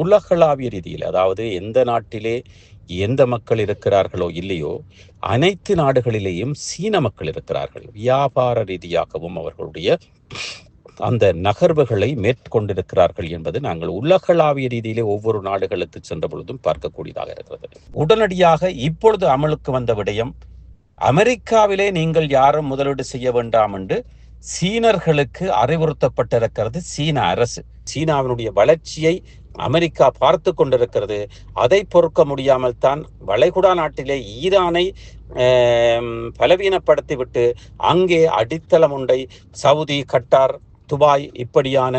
உலகளாவிய ரீதியில், அதாவது எந்த நாட்டிலே எந்த மக்கள் இருக்கிறார்களோ இல்லையோ, அனைத்து நாடுகளிலேயும் சீன மக்கள் இருக்கிறார்கள். வியாபார ரீதியாகவும் அவர்களுடைய அந்த நகர்வுகளை மேற்கொண்டிருக்கிறார்கள் என்பது நாங்கள் உலகளாவிய ரீதியிலே ஒவ்வொரு நாடுகளுக்கு சென்ற பொழுதும் பார்க்கக்கூடியதாக இருக்கிறது. உடனடியாக இப்பொழுது அமலுக்கு வந்த விடயம், அமெரிக்காவிலே நீங்கள் யாரும் முதலீடு செய்ய வேண்டாம் என்று சீனர்களுக்கு அறிவுறுத்தப்பட்டிருக்கிறது. சீன அரசு சீனாவினுடைய வளர்ச்சியை அமெரிக்கா பார்த்து கொண்டிருக்கிறது. அதை பொறுக்க முடியாமல் தான் வளைகுடா நாட்டிலே ஈரானை பலவீனப்படுத்திவிட்டு அங்கே அடித்தளம் உண்டை சவுதி, கட்டார், துபாய் இப்படியான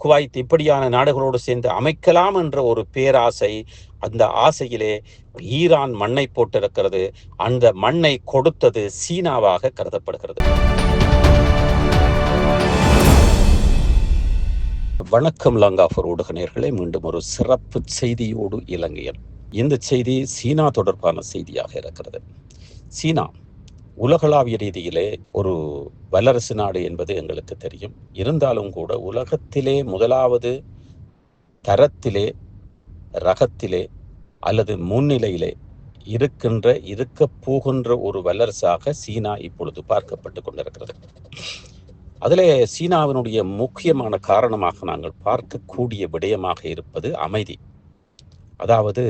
குவைத் இப்படியான நாடுகளோடு சேர்ந்து அமைக்கலாம் என்ற ஒரு பேராசை, அந்த ஆசையிலே ஈரான் மண்ணை போட்டிருக்கிறது. அந்த மண்ணை கொடுத்தது சீனாவாக கருதப்படுகிறது. வணக்கம் லங்காஃபர் ஊடக நேயர்களே, மீண்டும் ஒரு சிறப்பு செய்தியோடு இலங்கையன். இந்த செய்தி சீனா தொடர்பான செய்தியாக இருக்கிறது. சீனா உலகளாவிய ரீதியிலே ஒரு வல்லரசு நாடு என்பது எங்களுக்கு தெரியும். இருந்தாலும் கூட உலகத்திலே முதலாவது தரத்திலே, ரகத்திலே அல்லது முன்னிலையிலே இருக்க போகின்ற ஒரு வல்லரசாக சீனா இப்பொழுது பார்க்கப்பட்டு கொண்டிருக்கிறது. அதிலே சீனாவினுடைய முக்கியமான காரணமாக நாங்கள் பார்க்கக்கூடிய விடயமாக இருப்பது அமைதி. அதாவது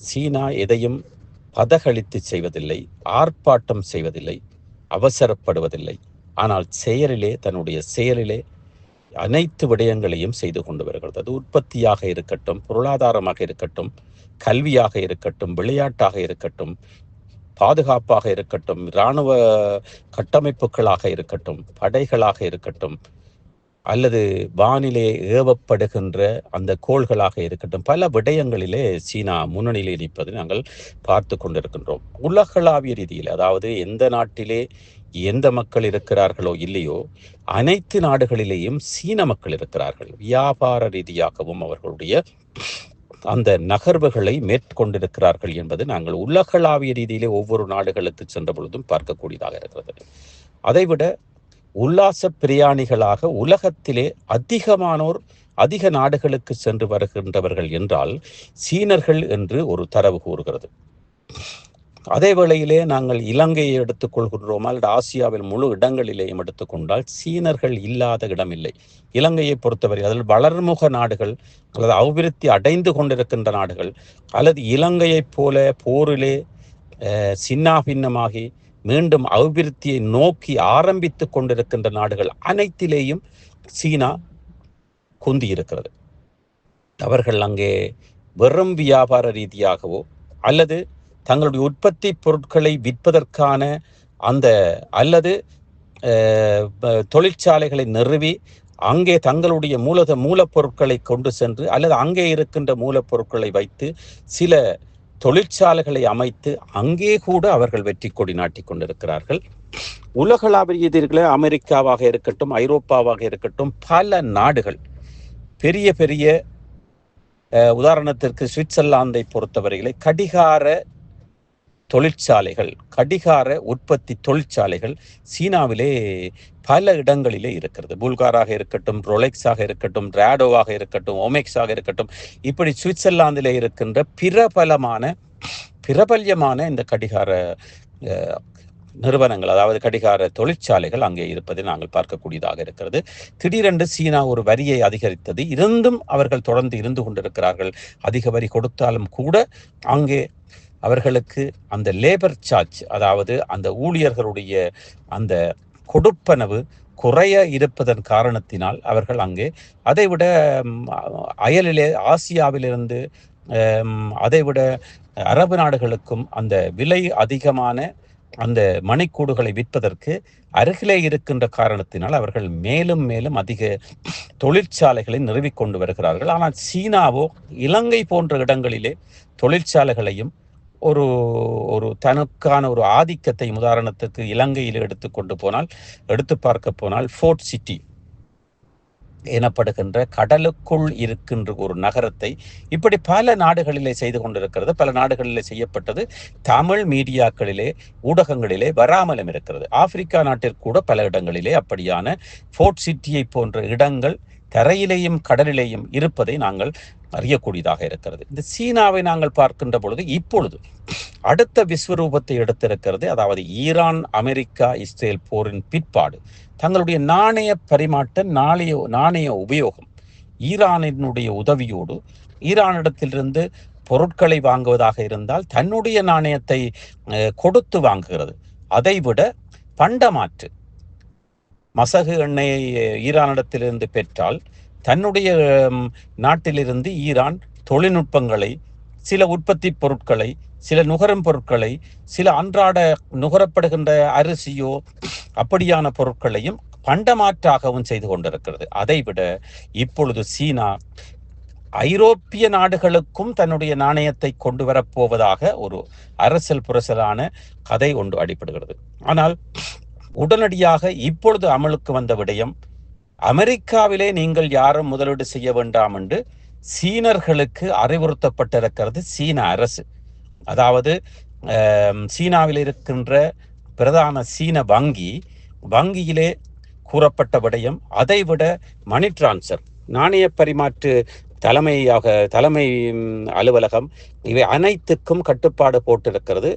சீனா எதையும் பதகளித்து செய்வதில்லை, ஆர்ப்பாட்டம் செய்வதில்லை, அவசரப்படுவதில்லை. ஆனால் தன்னுடைய செயலிலே அனைத்து விடயங்களையும் செய்து கொண்டு வருகிறது. அது உற்பத்தியாக இருக்கட்டும், பொருளாதாரமாக இருக்கட்டும், கல்வியாக இருக்கட்டும், விளையாட்டாக இருக்கட்டும், பாதுகாப்பாக இருக்கட்டும், இராணுவ கட்டமைப்புகளாக இருக்கட்டும், படைகளாக இருக்கட்டும், அல்லது வானிலே ஏவப்படுகின்ற அந்த கோள்களாக இருக்கட்டும், பல விடயங்களிலே சீனா முன்னணியிலே நிற்பதை நாங்கள் பார்த்து கொண்டிருக்கின்றோம். உலகளாவிய ரீதியில், அதாவது எந்த நாட்டிலே எந்த மக்கள் இருக்கிறார்களோ இல்லையோ, அனைத்து நாடுகளிலேயும் சீன மக்கள் இருக்கிறார்கள். வியாபார ரீதியாகவும் அவர்களுடைய அந்த நகர்வுகளை மேற்கொண்டிருக்கிறார்கள் என்பது நாங்கள் உலகளாவிய ரீதியிலே ஒவ்வொரு நாடுகளுக்கு சென்ற பொழுதும் பார்க்கக்கூடியதாக இருக்கிறது. அதைவிட உல்லாச பிரயாணிகளாக உலகத்திலே அதிக நாடுகளுக்கு சென்று வருகின்றவர்கள் என்றால் சீனர்கள் என்று ஒரு தரவு கூறுகிறது. அதே வேளையிலே நாங்கள் இலங்கையை எடுத்துக்கொள்கின்றோம், அல்லது ஆசியாவில் முழு இடங்களிலேயும் எடுத்துக்கொண்டால் சீனர்கள் இல்லாத இடம் இல்லை. இலங்கையை பொறுத்தவரை அதில் வளர்முக நாடுகள் அல்லது அபிவிருத்தி அடைந்து கொண்டிருக்கின்ற நாடுகள், அல்லது இலங்கையைப் போல போரிலே சின்னாபின்னமாகி மீண்டும் அபிவிருத்தியை நோக்கி ஆரம்பித்து கொண்டிருக்கின்ற நாடுகள் அனைத்திலேயும் சீனா குந்தி இருக்கிறது. அவர்கள் அங்கே வெறும் வியாபார ரீதியாகவோ அல்லது தங்களுடைய உற்பத்தி பொருட்களை விற்பதற்கான அல்லது தொழிற்சாலைகளை நிறுவி அங்கே தங்களுடைய மூலப்பொருட்களை கொண்டு சென்று அல்லது அங்கே இருக்கின்ற மூலப்பொருட்களை வைத்து சில தொழிற்சாலைகளை அமைத்து அங்கே கூட அவர்கள் வெற்றி கொடி நாட்டி கொண்டிருக்கிறார்கள். உலகளாவிய அமெரிக்காவாக இருக்கட்டும், ஐரோப்பாவாக இருக்கட்டும், பல நாடுகள் பெரிய பெரிய உதாரணத்திற்கு சுவிட்சர்லாந்தை பொறுத்தவரையிலே கடிகார உற்பத்தி தொழிற்சாலைகள் சீனாவிலே பல இடங்களிலே இருக்கிறது. புல்காராக இருக்கட்டும், ரொலெக்ஸாக இருக்கட்டும், ராடோவாக இருக்கட்டும், ஓமெக்ஸாக இருக்கட்டும், இப்படி சுவிட்சர்லாந்திலே இருக்கின்ற பிரபல்யமான இந்த கடிகார நிறுவனங்கள், அதாவது கடிகார தொழிற்சாலைகள் அங்கே இருப்பதை நாங்கள் பார்க்கக்கூடியதாக இருக்கிறது. திடீரென்று சீனா ஒரு வரியை அதிகரித்தது. இருந்தும் அவர்கள் தொடர்ந்து இருந்து கொண்டிருக்கிறார்கள். அதிக வரி கொடுத்தாலும் கூட அங்கே அவர்களுக்கு அந்த லேபர் சார்ஜ், அதாவது அந்த ஊழியர்களுடைய அந்த கொடுப்பனவு குறைய இருப்பதன் காரணத்தினால் அவர்கள் அங்கே அதைவிட அயலிலே ஆசியாவிலிருந்து அதைவிட அரபு நாடுகளுக்கும் அந்த விலை அதிகமான அந்த மணிக்கூடுகளை விற்பதற்கு அருகிலே இருக்கின்ற காரணத்தினால் அவர்கள் மேலும் மேலும் அதிக தொழிற்சாலைகளை நிறுவிக்கொண்டு வருகிறார்கள். ஆனால் சீனாவோ இலங்கை போன்ற இடங்களிலே தொழிற்சாலைகளையும் ஒரு தனக்கான ஒரு ஆதிக்கத்தை, உதாரணத்துக்கு இலங்கையில் எடுத்து பார்க்க போனால் ஃபோர்ட் சிட்டி எனப்படுகின்ற கடலுக்குள் இருக்கின்ற ஒரு நகரத்தை இப்படி பல நாடுகளிலே செய்து கொண்டிருக்கிறது. பல நாடுகளிலே செய்யப்பட்டது தமிழ் மீடியாக்களிலே, ஊடகங்களிலே வராமலும் இருக்கிறது. ஆப்பிரிக்கா நாட்டிற்கு கூட பல இடங்களிலே அப்படியான ஃபோர்ட் சிட்டியை போன்ற இடங்கள் தரையிலேயும் கடலிலேயும் இருப்பதை நாங்கள் அறியக்கூடியதாக இருக்கிறது. இந்த சீனாவை நாங்கள் பார்க்கின்ற பொழுது இப்பொழுது அடுத்த விஸ்வரூபத்தை எடுத்திருக்கிறது. அதாவது ஈரான் அமெரிக்கா இஸ்ரேல் போரின் பிற்பாடு தங்களுடைய நாணய பரிமாற்ற நாணய உபயோகம் ஈரானினுடைய உதவியோடு ஈரானிடத்திலிருந்து பொருட்களை வாங்குவதாக இருந்தால் தன்னுடைய நாணயத்தை கொடுத்து வாங்குகிறது. அதைவிட பண்டமாற்று மசகு எண்ணெயை ஈரானிடத்திலிருந்து பெற்றால் தன்னுடைய நாட்டிலிருந்து ஈரான் தொழில்நுட்பங்களை, சில உற்பத்தி பொருட்களை, சில நுகரும் பொருட்களை, சில அன்றாட நுகரப்படுகின்ற அரிசியோ அப்படியான பொருட்களையும் பண்டமாற்றாகவும் செய்து கொண்டிருக்கிறது. அதைவிட இப்பொழுது சீனா ஐரோப்பிய நாடுகளுக்கும் தன்னுடைய நாணயத்தை கொண்டு வரப்போவதாக ஒரு அரசியல் புரசலான கதை ஒன்று அடிபடுகிறது. ஆனால் உடனடியாக இப்பொழுது அமலுக்கு வந்த விடயம், அமெரிக்காவிலே நீங்கள் யாரும் முதலீடு செய்ய வேண்டாம் என்று சீனர்களுக்கு அறிவுறுத்தப்பட்டிருக்கிறது சீன அரசு. அதாவது சீனாவில் இருக்கின்ற பிரதான சீன வங்கியிலே கூறப்பட்ட விடயம், அதைவிட மணி டிரான்ஸ்ஃபர் நாணய பரிமாற்று தலைமை அலுவலகம் இவை அனைத்துக்கும் கட்டுப்பாடு போட்டிருக்கிறது.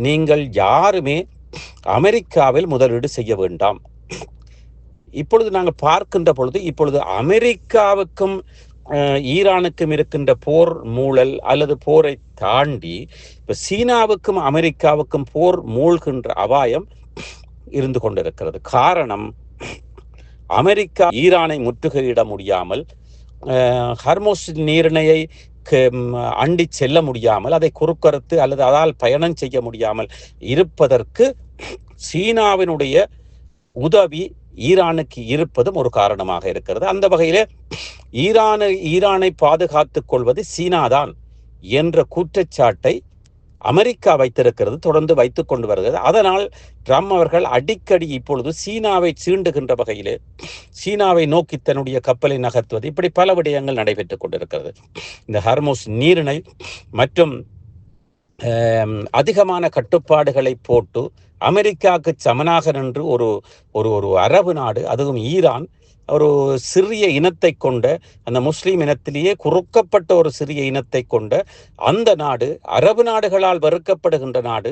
நீங்கள் யாருமே அமெரிக்காவில் முதலீடு செய்ய வேண்டாம். இப்பொழுது நாங்கள் பார்க்கின்ற பொழுது இப்பொழுது அமெரிக்காவுக்கும் ஈரானுக்கும் இருக்கின்ற போர் மூழல் அல்லது போரை தாண்டி இப்ப சீனாவுக்கும் அமெரிக்காவுக்கும் போர் மூழ்கின்ற அபாயம் இருந்து கொண்டிருக்கிறது. காரணம், அமெரிக்கா ஈரானை முற்றுகையிட முடியாமல், ஹர்மோஸ் நீரிணையை அண்டி செல்ல முடியாமல், அதை குறுக்கறுத்து அல்லது அதால் பயணம் செய்ய முடியாமல் இருப்பதற்கு சீனாவினுடைய உதவி ஈரானுக்கு இருப்பதும் ஒரு காரணமாக இருக்கிறது. அந்த வகையிலே ஈரானை பாதுகாத்துக் கொள்வது சீனாதான் என்ற குற்றச்சாட்டை அமெரிக்கா வைத்திருக்கிறது, தொடர்ந்து வைத்துக் கொண்டு வருகிறது. அதனால் ட்ரம்ப் அவர்கள் அடிக்கடி இப்பொழுது சீனாவை சீண்டுகின்ற வகையிலே சீனாவை நோக்கி தன்னுடைய கப்பலை நகர்த்துவது, இப்படி பல விடயங்கள் நடைபெற்றுக் கொண்டிருக்கிறது. இந்த ஹர்மோஸ் நீரிணை மற்றும் அதிகமான கட்டுப்பாடுகளை போட்டு அமெரிக்காவுக்கு சமனாக நின்று ஒரு அரபு நாடு, அதுவும் ஈரான், ஒரு சிறிய இனத்தை கொண்ட, அந்த முஸ்லீம் இனத்திலேயே குறுக்கப்பட்ட ஒரு சிறிய இனத்தை கொண்ட அந்த நாடு, அரபு நாடுகளால் வெறுக்கப்படுகின்ற நாடு,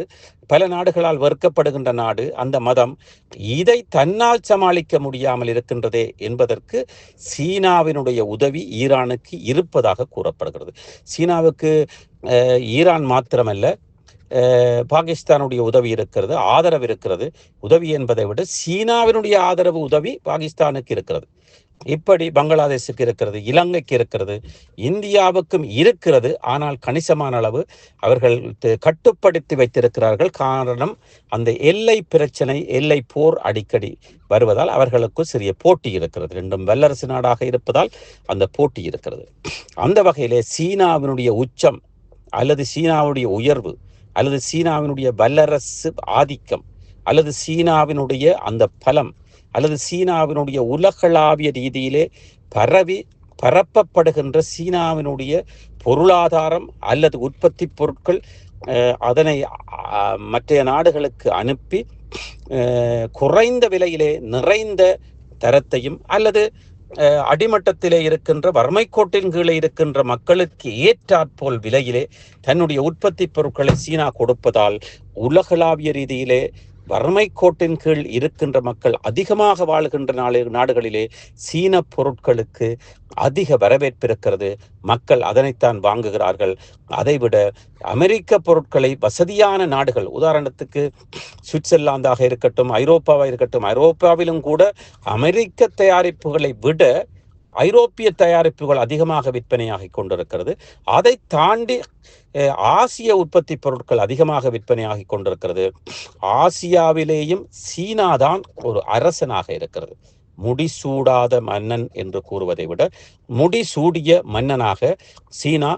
பல நாடுகளால் வெறுக்கப்படுகின்ற நாடு, அந்த மதம், இதை தன்னால் சமாளிக்க முடியாமல் இருக்கின்றதே என்பதற்கு சீனாவினுடைய உதவி ஈரானுக்கு இருப்பதாக கூறப்படுகிறது. சீனாவுக்கு ஈரான் மாத்திரமல்ல, பாகிஸ்தானுடைய உதவி இருக்கிறது, ஆதரவு இருக்கிறது. உதவி என்பதை விட சீனாவினுடைய ஆதரவு உதவி பாகிஸ்தானுக்கு இருக்கிறது. இப்படி பங்களாதேஷுக்கு இருக்கிறது, இலங்கைக்கு இருக்கிறது, இந்தியாவுக்கும் இருக்கிறது. ஆனால் கணிசமான அளவு அவர்கள் கட்டுப்படுத்தி வைத்திருக்கிறார்கள். காரணம், அந்த எல்லை பிரச்சனை, எல்லை போர் அடிக்கடி வருவதால் அவர்களுக்கு சிறிய போட்டி இருக்கிறது. ரெண்டும் வல்லரசு நாடாக இருப்பதால் அந்த போட்டி இருக்கிறது. அந்த வகையிலே சீனாவினுடைய உச்சம் அல்லது சீனாவுடைய உயர்வு அல்லது சீனாவினுடைய வல்லரசு ஆதிக்கம் அல்லது சீனாவினுடைய அந்த பலம் அல்லது சீனாவினுடைய உலகளாவிய ரீதியிலே பரப்பப்படுகின்ற சீனாவினுடைய பொருளாதாரம் அல்லது உற்பத்தி பொருட்கள், அதனை மற்ற நாடுகளுக்கு அனுப்பி குறைந்த விலையிலே நிறைந்த தரத்தையும் அல்லது அடிமட்டத்திலே இருக்கின்ற வறுமை கோட்டின் கீழே இருக்கின்ற மக்களுக்கு ஏற்றாற்போல் விலையிலே தன்னுடைய உற்பத்தி பொருட்களை சீனா கொடுப்பதால் உலகளாவிய ரீதியிலே வறுமை கோட்டின் கீழ் இருக்கின்ற மக்கள் அதிகமாக வாழ்கின்ற நாடுகளிலே சீன பொருட்களுக்கு அதிக வரவேற்பு இருக்கிறது. மக்கள் அதனைத்தான் வாங்குகிறார்கள். அதைவிட அமெரிக்க பொருட்களை வசதியான நாடுகள், உதாரணத்துக்கு சுவிட்சர்லாந்தாக இருக்கட்டும், ஐரோப்பாவாக இருக்கட்டும், ஐரோப்பாவிலும் கூட அமெரிக்க தயாரிப்புகளை விட ஐரோப்பிய தயாரிப்புகள் அதிகமாக விற்பனையாகி கொண்டிருக்கிறது. அதை தாண்டி ஆசிய உற்பத்தி பொருட்கள் அதிகமாக விற்பனையாகி கொண்டிருக்கிறது. ஆசியாவிலேயும் சீனாதான் ஒரு அரசனாக இருக்கிறது. முடிசூடாத மன்னன் என்று கூறுவதை விட முடிசூடிய மன்னனாக சீனா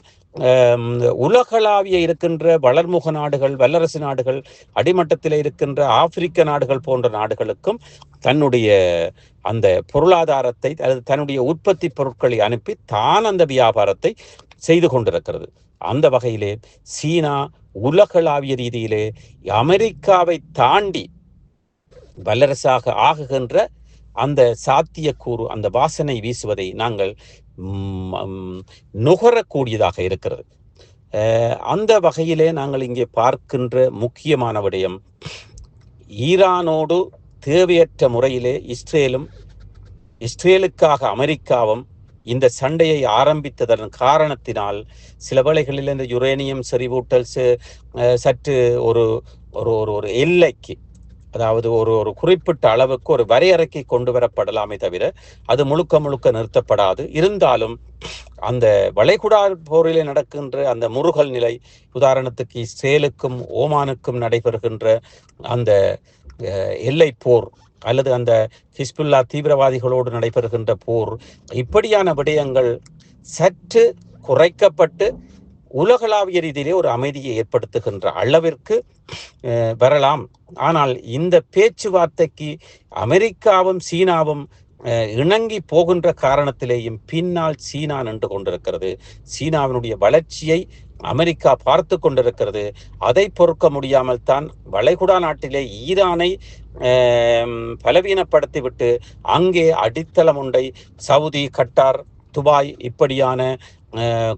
உலகளாவிய இருக்கின்ற வளர்முக நாடுகள், வல்லரசு நாடுகள், அடிமட்டத்தில் இருக்கின்ற ஆப்பிரிக்க நாடுகள் போன்ற நாடுகளுக்கும் தன்னுடைய அந்த பொருளாதாரத்தை அல்லது தன்னுடைய உற்பத்தி பொருட்களை அனுப்பி தான் அந்த வியாபாரத்தை செய்து கொண்டிருக்கிறது. அந்த வகையிலே சீனா உலகளாவிய ரீதியிலே அமெரிக்காவை தாண்டி வல்லரசாக ஆகுகின்ற அந்த சாத்தியக்கூறு, அந்த வாசனை வீசுவதை நாங்கள் நுகரக்கூடியதாக இருக்கிறது. அந்த வகையிலே நாங்கள் இங்கே பார்க்கின்ற முக்கியமான விடயம், ஈரானோடு தேவையற்ற முறையிலே இஸ்ரேலுக்காக அமெரிக்காவும் இந்த சண்டையை ஆரம்பித்ததன் காரணத்தினால் சில வேளைகளில் இந்த யுரேனியம் செறிவூட்டல் சற்று ஒரு ஒரு ஒரு எல்லைக்கு, அதாவது ஒரு குறிப்பிட்ட அளவுக்கு ஒரு வரையறைக்கு கொண்டு வரப்படலாமே தவிர அது முழுக்க நிறுத்தப்படாது. இருந்தாலும் அந்த வளைகுடா போரிலே நடக்கின்ற அந்த முறுகல் நிலை, உதாரணத்துக்கு இஸ்ரேலுக்கும் ஓமானுக்கும் நடைபெறுகின்ற அந்த எல்லை போர் அல்லது அந்த ஹிஸ்புல்லா தீவிரவாதிகளோடு நடைபெறுகின்ற போர், இப்படியான விடயங்கள் சற்று குறைக்கப்பட்டு உலகளாவிய ரீதியிலே ஒரு அமைதியை ஏற்படுத்துகின்ற அளவிற்கு வரலாம். ஆனால் இந்த பேச்சுவார்த்தைக்கு அமெரிக்காவும் சீனாவும் இணங்கி போகின்ற காரணத்திலேயும் பின்னால் சீனா நின்று கொண்டிருக்கிறது. சீனாவினுடைய வளர்ச்சியை அமெரிக்கா பார்த்து கொண்டிருக்கிறது. அதை பொறுக்க முடியாமல் தான் வளைகுடா நாட்டிலே ஈரானை பலவீனப்படுத்திவிட்டு அங்கே அடித்தளம் உண்டை சவுதி, கட்டார், துபாய் இப்படியான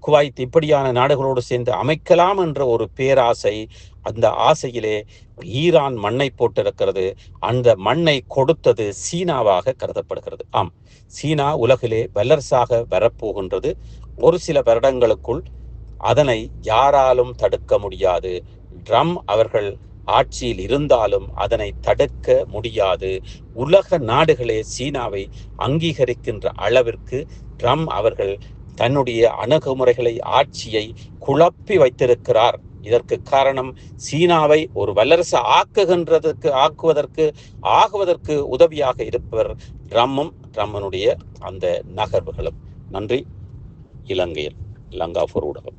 குவைத் இப்படியான நாடுகளோடு சேர்ந்து அமைக்கலாம் என்ற ஒரு பேராசை, அந்த ஆசையிலே ஈரான் மண்ணை போட்டிருக்கிறது. அந்த மண்ணை கொடுத்தது சீனாவாக கருதப்படுகிறது. ஆம், சீனா உலகிலே வல்லரசாக வரப்போகின்றது. ஒரு சில வருடங்களுக்குள் அதனை யாராலும் தடுக்க முடியாது. ட்ரம்ப் அவர்கள் ஆட்சியில் இருந்தாலும் அதனை தடுக்க முடியாது. உலக நாடுகளே சீனாவை அங்கீகரிக்கின்ற அளவிற்கு ட்ரம்ப் அவர்கள் தன்னுடைய அணுகுமுறைகளை, ஆட்சியை குழப்பி வைத்திருக்கிறார். இதற்கு காரணம் சீனாவை ஒரு வல்லரசு ஆகுவதற்கு உதவியாக இருப்பவர் ட்ரம்மும் ட்ரம்முடைய அந்த நகர்வுகளும். நன்றி. இலங்கையில் லங்காபூர் ஊடகம்.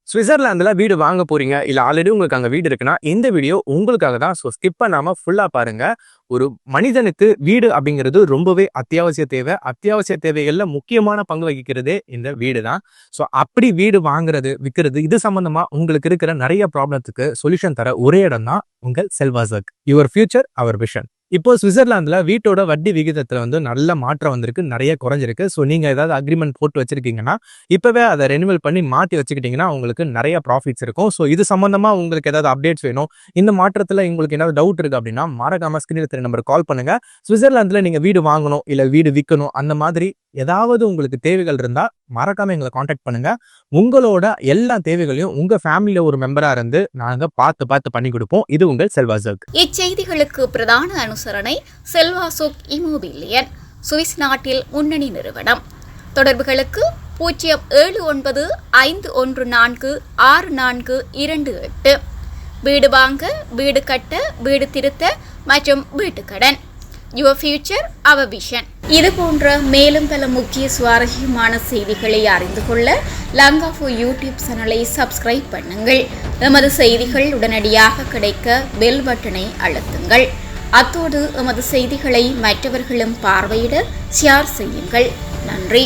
சுவிட்சர்லாந்துல வீடு வாங்க போறீங்க, இல்ல ஆல்ரெடி உங்களுக்கு அங்க வீடு இருக்குன்னா இந்த வீடியோ உங்களுக்காக தான். ஸோ ஸ்கிப் பண்ணாம ஃபுல்லா பாருங்க. ஒரு மனிதனுக்கு வீடு அப்படிங்கிறது ரொம்பவே அத்தியாவசிய தேவை. அத்தியாவசிய தேவைகள்ல முக்கியமான பங்கு வகிக்கிறதே இந்த வீடு தான். ஸோ அப்படி வீடு வாங்குறது, விற்கிறது, இது சம்பந்தமா உங்களுக்கு இருக்கிற நிறைய ப்ராப்ளத்துக்கு சொல்யூஷன் தர ஒரே இடம் தான் உங்கள் செல்வாசக். Your future our vision. இப்போ சுவிட்சர்லாந்துல வீட்டோட வட்டி விகிதத்துல நல்ல மாற்றம் வந்திருக்கு, நிறைய குறைஞ்சிருக்கு. ஸோ நீங்க ஏதாவது அக்ரிமெண்ட் போட்டு வச்சிருக்கீங்கன்னா இப்பவே அதை ரெனிவல் பண்ணி மாற்றி வச்சுக்கிட்டீங்கன்னா உங்களுக்கு நிறைய ப்ராஃபிட்ஸ் இருக்கும். ஸோ இது சம்பந்தமா உங்களுக்கு ஏதாவது அப்டேட்ஸ் வேணும், இந்த மாற்றத்துல உங்களுக்கு ஏதாவது டவுட் இருக்கு அப்படின்னா மறக்காம ஸ்கிரீன்ல தெரிய நம்பர் கால் பண்ணுங்க. சுவிட்சர்லாந்துல நீங்க வீடு வாங்கணும், இல்ல வீடு விற்கணும், அந்த மாதிரி ஏதாவது உங்களுக்கு தேவைகள் இருந்தா மறக்காம எங்களை கான்டாக்ட் பண்ணுங்க. உங்களோட எல்லா தேவைகளையும் உங்க ஃபேமிலியில ஒரு மெம்பரா இருந்து நாங்க பார்த்து பண்ணி கொடுப்போம். இது உங்கள் செல்வாசக். இச்செய்திகளுக்கு பிரதான அனுசரணை செல்வாசோக் இமோபிலியன், சுவிஸ் நாட்டில் முன்னணி நிறுவனம். தொடர்புகளுக்கு 0795146428. வீடு வாங்க, வீடு கட்ட, வீடு திருத்த மற்றும் வீட்டு கடன். Your future our vision. இது போன்ற மேலும் பல முக்கிய சுவாரஸ்யமான செய்திகளை அறிந்து கொள்ள லங்காபூர் யூடியூப் சேனலை சப்ஸ்கிரைப் பண்ணுங்கள். எமது செய்திகள் உடனடியாக கிடைக்க பெல் பட்டனை அழுத்துங்கள். அத்தோடு எமது செய்திகளை மற்றவர்களும் பார்வையிட ஷேர் செய்யுங்கள். நன்றி.